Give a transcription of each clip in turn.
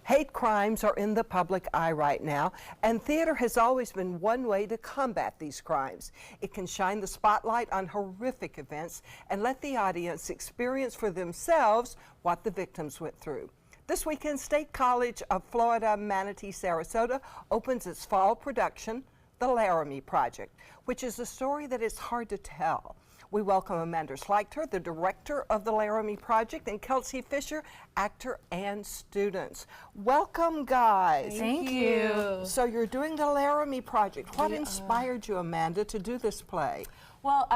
Hate crimes are in the public eye right now, and theater has always been one way to combat these crimes. It can shine the spotlight on horrific events and let the audience experience for themselves what the victims went through. This weekend, State College of Florida Manatee, Sarasota opens its fall production, The Laramie Project, which is a story that is hard to tell. We welcome Amanda Schleichter, the director of the Laramie Project, and Kelsey Fisher, actor and students. Welcome, guys. Thank you. So you're doing the Laramie Project. What inspired you, Amanda, to do this play? Well,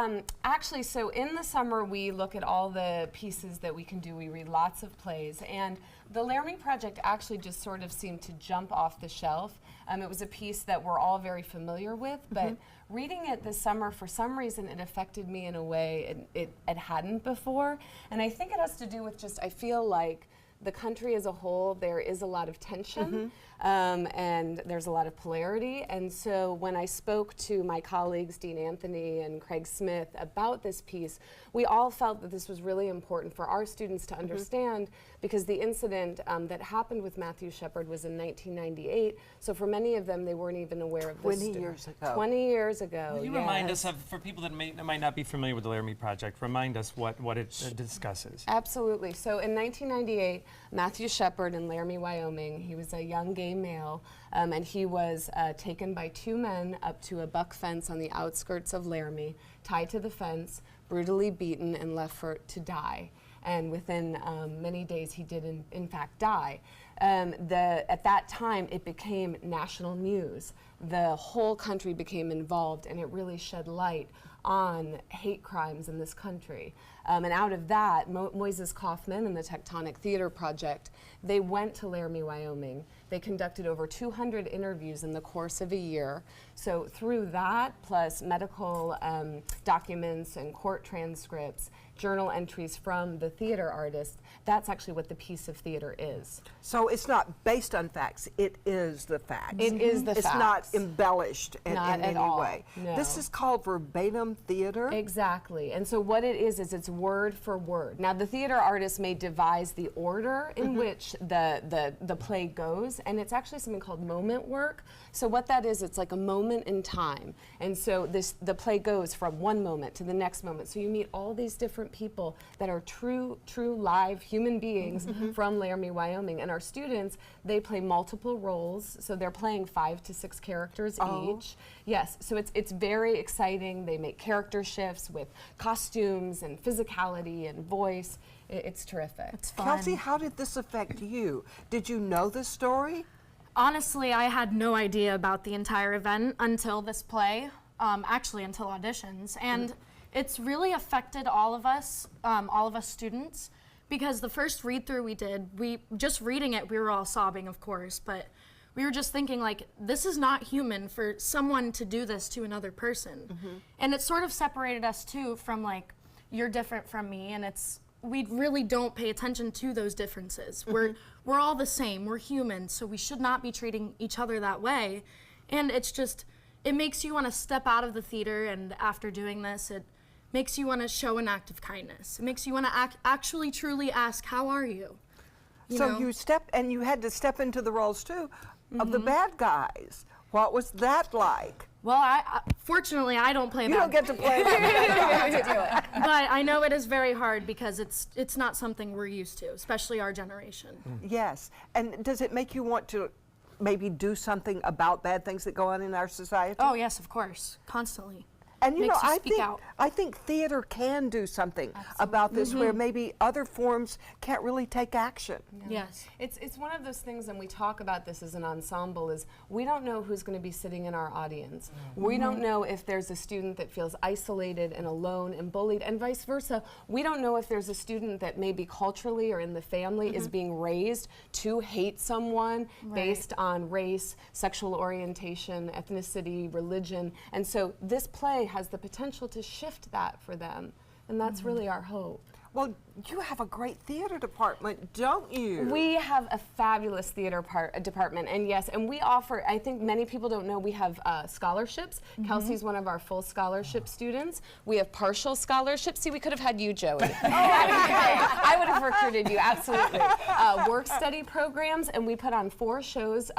actually, so in the summer, we look at all the pieces that we can do. We read lots of plays, and the Laramie Project actually just sort of seemed to jump off the shelf. It was a piece that we're all very familiar with, but reading it this summer, for some reason, it affected me in a way it hadn't before. And I think it has to do with just, I feel like the country as a whole, there is a lot of tension, and there's a lot of polarity. And so when I spoke to my colleagues, Dean Anthony and Craig Smith, about this piece, we all felt that this was really important for our students to understand, because the incident that happened with Matthew Shepard was in 1998. So for many of them, they weren't even aware of this. 20 years ago. 20 years ago. Will you remind us of, for people that might not be familiar with the Laramie Project, remind us what it discusses. Absolutely. So in 1998, Matthew Shepard in Laramie, Wyoming, he was a young gay male, and he was taken by two men up to a buck fence on the outskirts of Laramie, tied to the fence, brutally beaten, and left to die. And within many days, he did in fact die. At that time, it became national news. The whole country became involved, and it really shed light on hate crimes in this country. And out of that, Moises Kaufman and the Tectonic Theater Project, they went to Laramie, Wyoming. They conducted over 200 interviews in the course of a year. So through that, plus medical documents and court transcripts, journal entries from the theater artist, that's actually what the piece of theater is. So it's not based on facts, it is the facts. It is the facts. It's not embellished in any all. way. No. This is called verbatim theater? Exactly. And so what it is it's word for word. Now the theater artist may devise the order in which the play goes, and it's actually something called moment work. So what that is, it's like a moment in time. And so the play goes from one moment to the next moment. So you meet all these different people that are true live human beings from Laramie, Wyoming. And our students, they play multiple roles. So they're playing 5 to 6 characters each. Yes, so it's very exciting. They make character shifts with costumes and physicality and voice. It's terrific. It's fun. Kelsey, how did this affect you? Did you know the story? Honestly, I had no idea about the entire event until this play, actually until auditions. And it's really affected all of us students, because the first read-through we did, just reading it, we were all sobbing, of course, but we were just thinking, like, this is not human for someone to do this to another person. And it sort of separated us, too, from, like, you're different from me, and we really don't pay attention to those differences. We're all the same, we're human, so we should not be treating each other that way. And it's just, it makes you want to step out of the theater, and after doing this, it makes you want to show an act of kindness. It makes you want to actually truly ask, how are you? So you had to step into the roles too of the bad guys. What was that like? Well, fortunately, I don't play that. You don't get to play that. But I know it is very hard, because it's not something we're used to, especially our generation. Yes. And does it make you want to maybe do something about bad things that go on in our society? Oh, yes, of course. Constantly. And you know, out. I think theater can do something about this, where maybe other forms can't really take action. Yes. It's one of those things, and we talk about this as an ensemble, is we don't know who's going to be sitting in our audience. We don't know if there's a student that feels isolated and alone and bullied, and vice versa. We don't know if there's a student that maybe culturally or in the family is being raised to hate someone based on race, sexual orientation, ethnicity, religion. And so this play has the potential to shift that for them, and that's really our hope. Well, you have a great theater department, don't you? We have a fabulous theater department, and yes, and we offer, I think many people don't know, we have scholarships. Kelsey's one of our full scholarship students. We have partial scholarships. See, we could have had you, Joey. I would have recruited you, absolutely. Work study programs, and we put on 4 shows,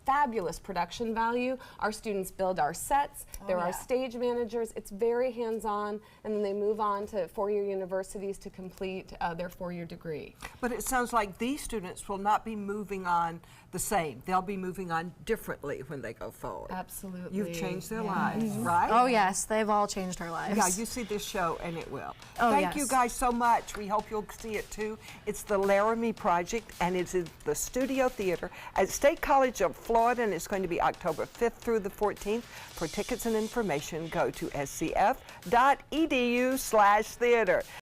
fabulous production value. Our students build our sets. There are stage managers. It's very hands-on, and then they move on to four-year universities to complete their 4-year degree. But it sounds like these students will not be moving on the same. They'll be moving on differently when they go forward. Absolutely. You've changed their lives, right? Oh yes, they've all changed our lives. Yeah, you see this show and it will. Oh, Thank you yes. guys so much. We hope you'll see it too. It's the Laramie Project and it's in the Studio Theater at State College of Florida, and it's going to be October 5th through the 14th. For tickets and information, go to scf.edu/theater.